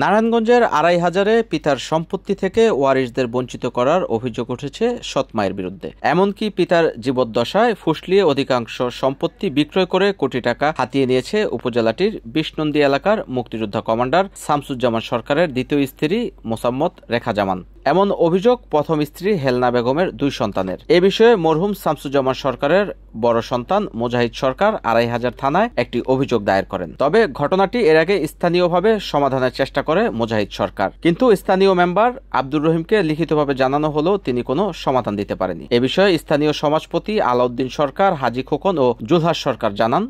নারায়ণগঞ্জের ২৫০০-এ পিতার সম্পত্তি থেকে ওয়ারিশদের বঞ্চিত করার অভিযোগ উঠেছে সৎ মায়ের বিরুদ্ধে। এমনকি পিতার জীবদ্দশায় ফুসলিয়ে অধিকাংশ সম্পত্তি বিক্রয় করে কোটি টাকা হাতিয়ে নিয়েছে উপজেলাটির ২০ নন্দী এলাকার মুক্তিযোদ্ধা কমান্ডার শামসুজ্জামান সরকারের দ্বিতীয় স্ত্রী মোসাম্মত রেখা জামান। এমন অভিযোগ প্রথম স্ত্রী হেলনা বেগমের ২ সন্তানের। এ বিষয়ে মরহুম শামসুজ্জামান সরকারের বড় সন্তান মোজাহিদ সরকার ২৫০০ থানায় একটি অভিযোগ দায়ের করেন। তবে ঘটনাটি এর আগে স্থানীয়ভাবে সমাধানের চেষ্টা করে মোজাহিদ সরকার, কিন্তু স্থানীয় মেম্বার আব্দুর রহিমকে লিখিতভাবে জানানো হলেও তিনি কোনো সমাধান দিতে পারেনি। এ বিষয়ে স্থানীয় সমাজপতি আলাউদ্দিন সরকার, হাজী খোকন ও জুলহাস সরকার জানান,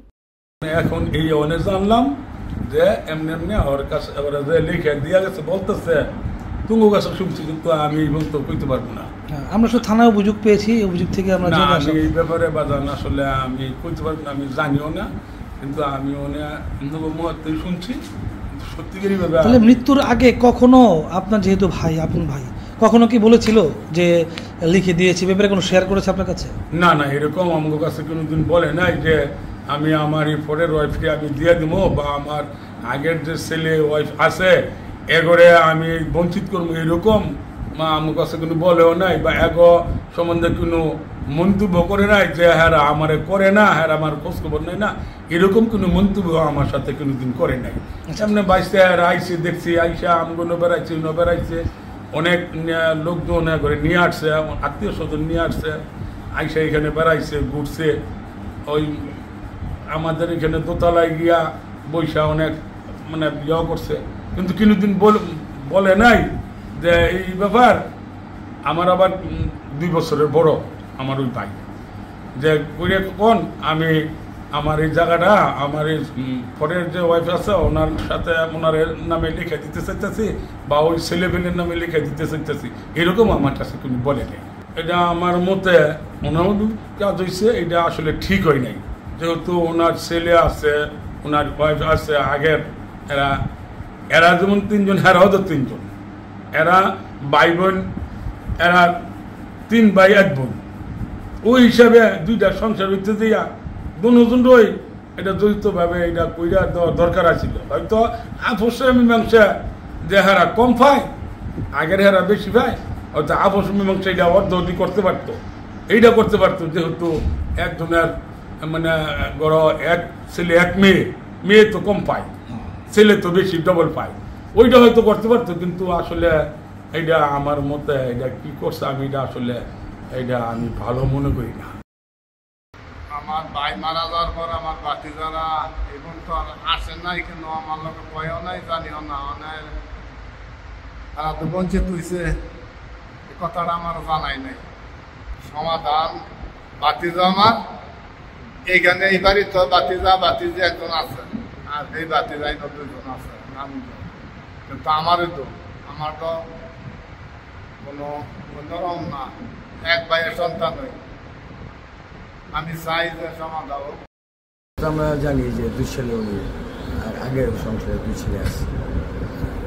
এখন এই অনেক জানলাম যে এমনি এমনি ওর কাছে লিখে দিয়ে গেছে, বলতেছে তুমি কাছে শুনছি, কিন্তু আমি বলতে কইতে পারবো না। আমরা শুধু থানায় অভিযোগ পেয়েছি, অভিযোগ থেকে আমরা এই ব্যাপারে বাজান আসলে আমি কইতে পারবো না, আমি জানিও না, কিন্তু আমি মুহূর্তে শুনছি সত্যিকারই ব্যাপার। তাহলে মৃত্যুর আগে কখনো আপনার যেহেতু ভাই, আপন ভাই, কখনো কি বলেছিল যে লিখে দিয়েছি, ব্যাপারে কোনো শেয়ার করেছে আপনার কাছে? না না, এরকম আমার কাছে কোনোদিন বলে নাই যে আমি আমার এই পরের ওয়াইফকে আমি দিয়ে দিব, বা আমার আগের যে ছেলে ওয়াইফ আছে এগরে আমি বঞ্চিত করবো, এরকম আমার কাছে কোনো বলেও নাই, বা এগো সম্বন্ধে কোনো মন্তব্য করে নাই যে হ্যাঁ আমার করে না, হ্যাঁ আমার খোঁজ খবর নেই না, এরকম কোনো মন্তব্য আমার সাথে কোনোদিন করে নাই। সামনে বাইশে আইসে দেখছি, আইসা আমগুলো বেড়াইছে, অনেক লোকজন করে নিয়ে আসছে, আত্মীয় স্বজন নিয়ে আসছে, আইসা এখানে বেড়াইছে, ঘুরছে, ওই আমাদের এখানে দোতলায় গিয়া বৈশা অনেক মানে ইয়ে করছে, কিন্তু কোনোদিন বলে নাই যে এই ব্যাপার। আমার আবার 2 বছরের বড় আমার ওই ভাই যে কইরে কোন আমি আমার এই জায়গাটা আমার এই পরের যে ওয়াইফ আছে ওনার সাথে ওনার নামে লিখে দিতে চাইতেছি, বা ওই ছেলেবেলের নামে লিখে দিতে চাইতেছি, এরকম আমার কাছে কোনো বলে নেই। এটা আমার মতে ওনার কাজ হয়েছে, এটা আসলে ঠিক হয় নাই, যেহেতু ওনার ছেলে আছে, ওনার ওয়াইফ আছে আগের, এরা যেমন 3 জন, এরাও তো 3 জন, এরা ভাই বোন, এরা 3 ভাই 1 বোন, ওই হিসাবে 2টা সংসার হইতে দিয়া দুজনই এটা জড়িতভাবে এটা কইরা দেওয়া দরকার আছিল। হয়তো আপসে মীমাংসা যে হেরা কম পায়, আগের হেরা বেশি পায়, হয়তো আপস মীমাংসা এটা অর্ধি করতে পারতো, এইটা করতে পারতো, যেহেতু একজনের মানে বড় 1 ছেলে 1 মেয়ে তো কম পায়, ছেলে তো বেশি ডবল পায়, ওইটা হয়তো করতে পারতো। কিন্তু আসলে এইটা আমার মতে এটা কি করছে আমি এটা আসলে এইটা আমি ভালো মনে করি না। আমার ভাই মারা যাওয়ার পর আমার ভাতিজারা এখন তো আর আসে নাই, কিন্তু আমার লোক কয়েও নাই, জানিও না, অনেক তারা তো বঞ্চিত হয়েছে, এ কথাটা আমার জানাই নাই। সমাধান ভাতিজা আমার এইখানে এই বাড়ি তো ভাতিজি একজন আছে, আর এই ভাতিজাই 2 জন আছে, কিন্তু আমার তো কোনো অন্যরকম না, 1 ভাইয়ের সন্তান হই, আমি চাই যে সমাধান হোক। আমরা জানি যে 2 ছেলে উনি, আর আগের সংসারে 2 ছেলে আছে,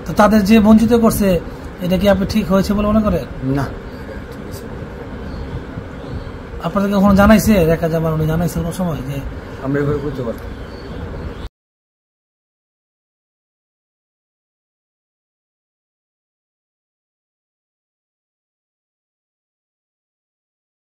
তো তাদের যে বঞ্চিত করছে এটা কি আপনি ঠিক হয়েছে বলে মনে করেন? না, আপনাদেরকে কখনো জানাইছে রেখা জামান, উনি জানাইছে কোনো সময় যে আমরা এভাবে করতে পারতাম?